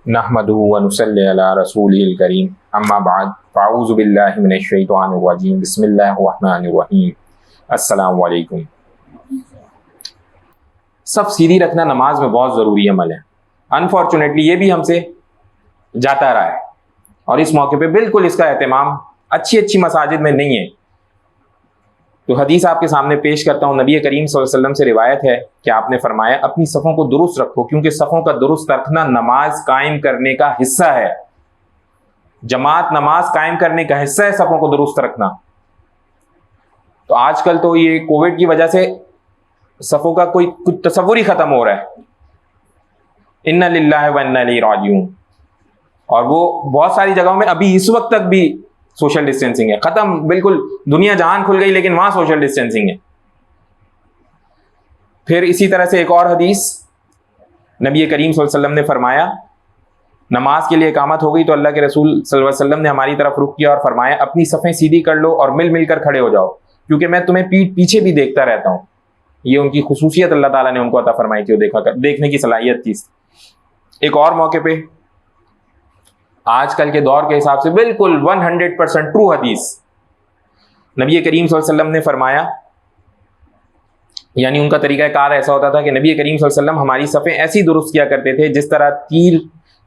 नहमदुहु व नुसल्ली अला रसूलिल करीम अम्मा बाद फ़अऊज़ु बिल्लाहि मिनश शैतानिर रजीम बिस्मिल्लाहिर रहमानिर रहीम अस्सलामु अलैकुम। सब सीधी रखना नमाज में बहुत ज़रूरी अमल है। अनफॉर्चुनेटली ये भी हमसे जाता रहा है और इस मौके पे बिल्कुल इसका एहतमाम अच्छी अच्छी मसाजिद में नहीं है। तो हदीस आपके सामने पेश करता हूँ। नबी करीम सल्लल्लाहु अलैहि वसल्लम से रिवायत है कि आपने फरमाया, अपनी सफ़ों को दुरुस्त रखो क्योंकि सफ़ों का दुरुस्त रखना नमाज कायम करने का हिस्सा है। जमात नमाज कायम करने का हिस्सा है, सफ़ों को दुरुस्त रखना। तो आजकल तो ये कोविड की वजह से सफ़ों का कुछ तसव्वुर ही ख़त्म हो रहा है। इन्ना लिल्लाहि व इन्ना इलैहि राजिऊन। और वो बहुत सारी जगहों में अभी इस वक्त तक भी सोशल डिस्टेंसिंग है। खत्म, बिल्कुल दुनिया जहान खुल गई लेकिन वहां सोशल डिस्टेंसिंग है। फिर इसी तरह से एक और हदीस नबी करीम सल्लल्लाहु अलैहि वसल्लम ने फरमाया, नमाज के लिए इकामत हो गई तो अल्लाह के रसूल सल्लल्लाहु अलैहि वसल्लम ने हमारी तरफ रुख किया और फरमाया, अपनी सफ़ें सीधी कर लो और मिल मिलकर खड़े हो जाओ क्योंकि मैं तुम्हें पीठ पीछे भी देखता रहता हूं। ये उनकी खुसूसियत अल्लाह ताला ने उनको अता फरमाई थी, देखने की सलाहियत थी। एक और मौके पे आजकल के दौर के हिसाब से बिल्कुल 100% ट्रू हदीस नबी करीम सल्लल्लाहु अलैहि वसल्लम ने फरमाया, यानी उनका तरीका कार ऐसा होता था कि नबी करीम सल्लल्लाहु अलैहि वसल्लम हमारी सफ़ें ऐसी दुरुस्त किया करते थे जिस तरह तीर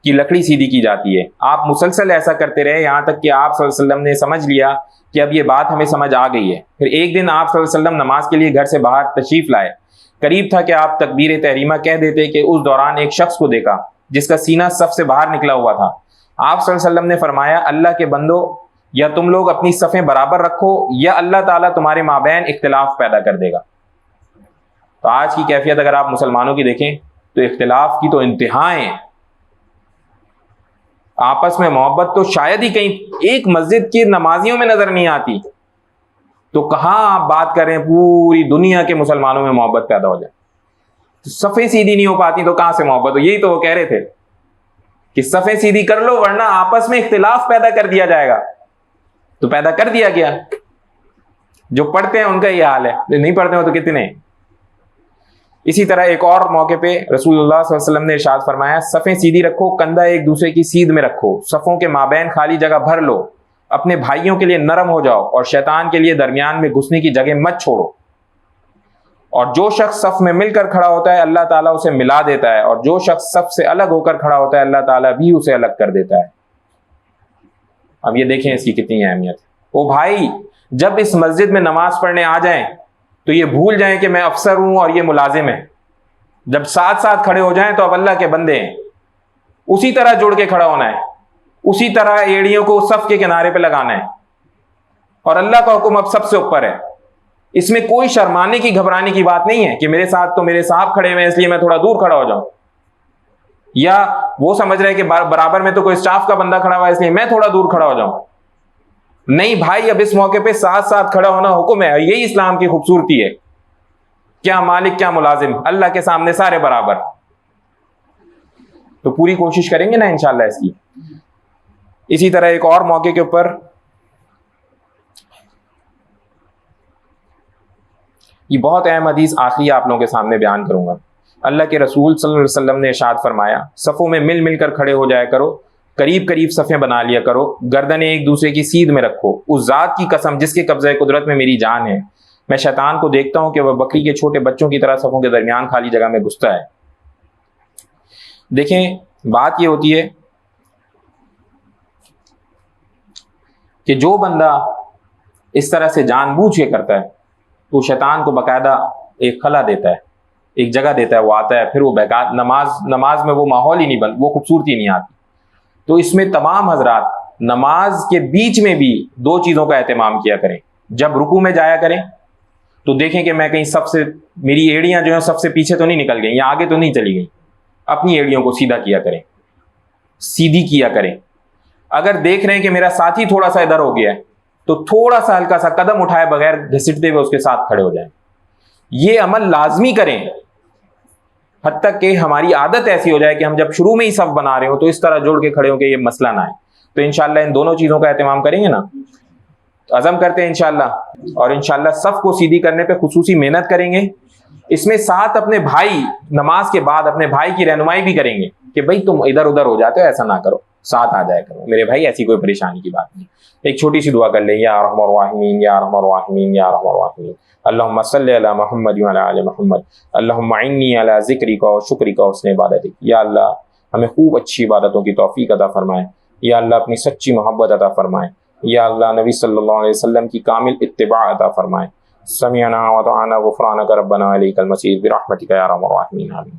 की लकड़ी सीधी की जाती है। आप मुसलसल ऐसा करते रहे यहाँ तक कि आप सल्लल्लाहु अलैहि वसल्लम ने समझ लिया कि अब ये बात हमें समझ आ गई है। फिर एक दिन आप सल्लल्लाहु अलैहि वसल्लम नमाज के लिए घर से बाहर तशरीफ लाए। करीब था कि आप तकबीर तहरीमा कह देते कि उस दौरान एक शख्स को देखा जिसका सीना सफ से बाहर निकला हुआ था। आप सल्लल्लाहु अलैहि वसल्लम ने फरमाया, अल्लाह के बंदो, या तुम लोग अपनी सफ़ें बराबर रखो या अल्लाह ताला तुम्हारे माबैन इख्तिलाफ पैदा कर देगा। तो आज की कैफियत अगर आप मुसलमानों की देखें तो इख्तिलाफ की तो इंतहाएं, आपस में मोहब्बत तो शायद ही कहीं एक मस्जिद की नमाजियों में नजर नहीं आती, तो कहां आप बात करें पूरी दुनिया के मुसलमानों में मोहब्बत पैदा हो जाए। तो सफ़ें सीधी नहीं हो पाती तो कहां से मोहब्बत हो। यही तो वो कह रहे थे कि सफ़ें सीधी कर लो वरना आपस में इख्तिलाफ पैदा कर दिया जाएगा। तो पैदा कर दिया गया। जो पढ़ते हैं उनका ये हाल है, जो नहीं पढ़ते हो तो कितने। इसी तरह एक और मौके पे रसूलुल्लाह सल्लल्लाहु अलैहि वसल्लम ने इरशाद फरमाया, सफ़ें सीधी रखो, कंधा एक दूसरे की सीध में रखो, सफ़ों के माबैन खाली जगह भर लो, अपने भाइयों के लिए नरम हो जाओ और शैतान के लिए दरमियान में घुसने की जगह मत छोड़ो। और जो शख्स सफ में मिलकर खड़ा होता है अल्लाह ताला उसे मिला देता है, और जो शख्स सफ से अलग होकर खड़ा होता है अल्लाह ताला भी उसे अलग कर देता है। अब ये देखें इसकी कितनी अहमियत है। ओ भाई, जब इस मस्जिद में नमाज पढ़ने आ जाएं तो ये भूल जाएं कि मैं अफसर हूं और ये मुलाजिम है। जब साथ साथ खड़े हो जाएं तो अब अल्लाह के बंदे हैं। उसी तरह जुड़ के खड़ा होना है, उसी तरह एड़ियों को सफ के किनारे पे लगाना है, और अल्लाह का हुक्म अब सबसे ऊपर है। इसमें कोई शर्माने की घबराने की बात नहीं है कि मेरे साथ तो मेरे साहब खड़े हुए हैं इसलिए मैं थोड़ा दूर खड़ा हो जाऊं, या वो समझ रहे हैं कि बराबर में तो कोई स्टाफ का बंदा खड़ा हुआ है इसलिए मैं थोड़ा दूर खड़ा हो जाऊं। नहीं भाई, अब इस मौके पे साथ साथ खड़ा होना हुक्म है। यही इस्लाम की खूबसूरती है। क्या मालिक क्या मुलाजिम, अल्लाह के सामने सारे बराबर। तो पूरी कोशिश करेंगे ना इंशाअल्लाह इसकी। इसी तरह एक और मौके के ऊपर ये बहुत अहम हदीस आखिरी आप लोगों के सामने बयान करूंगा। अल्लाह के रसूल सल्लल्लाहु अलैहि वसल्लम ने इरशाद फरमाया, सफ़ों में मिल मिलकर खड़े हो जाया करो, करीब करीब सफ़ें बना लिया करो, गर्दनें एक दूसरे की सीध में रखो। उस ज़ात की कसम जिसके कब्ज़े कुदरत में मेरी जान है, मैं शैतान को देखता हूं कि वह बकरी के छोटे बच्चों की तरह सफ़ों के दरमियान खाली जगह में घुसता है। देखें, बात यह होती है कि जो बंदा इस तरह से जानबूझ के करता है तो शैतान को बाकायदा एक खला देता है, एक जगह देता है, वो आता है, फिर वो बेकार नमाज में वो माहौल ही नहीं बन, वो खूबसूरती नहीं आती। तो इसमें तमाम हजरात नमाज के बीच में भी दो चीज़ों का एहतमाम किया करें। जब रुकू में जाया करें तो देखें कि मैं कहीं सबसे, मेरी एड़ियाँ जो हैं सबसे पीछे तो नहीं निकल गई या आगे तो नहीं चली गई। अपनी एड़ियों को सीधा किया करें, सीधी किया करें। अगर देख रहे हैं कि मेरा साथी थोड़ा सा इधर हो गया है तो थोड़ा सा हल्का सा कदम उठाए बगैर घसीटते हुए उसके साथ खड़े हो जाएं। ये अमल लाजमी करें, हद तक कि हमारी आदत ऐसी हो जाए कि हम जब शुरू में ही सफ बना रहे हो तो इस तरह जोड़ के खड़े हो के ये मसला ना है। तो इंशाल्लाह इन दोनों चीज़ों का एहतमाम करेंगे ना, तो अज़म करते हैं इंशाल्लाह। और इंशाल्लाह सफ को सीधी करने पे खुसूसी मेहनत करेंगे। इसमें साथ अपने भाई, नमाज के बाद अपने भाई की रहनुमाई भी करेंगे کہ بھائی تم ادھر ادھر ہو جاتے ہو، ایسا نہ کرو، ساتھ آ جایا کرو میرے بھائی، ایسی کوئی پریشانی کی بات نہیں. ایک چھوٹی سی دعا کر لیں، یا ارحم الراحمین یا ارحم الراحمین یا ارحم الراحمین، اللہم صلی علی محمد وعلی آل محمد، اللہم اعنی علی ذکرک و شکرک و حسن عبادتک. یا اللہ ہمیں خوب اچھی عبادتوں کی توفیق عطا فرمائے، یا اللہ اپنی سچی محبت عطا فرمائے، یا اللہ نبی صلی اللہ علیہ وسلم کی کامل اتباع عطا فرمائے. سمعنا وطعنا غفرانک ربنا الیک المصیر برحمتک یا ارحم الراحمین، آمین.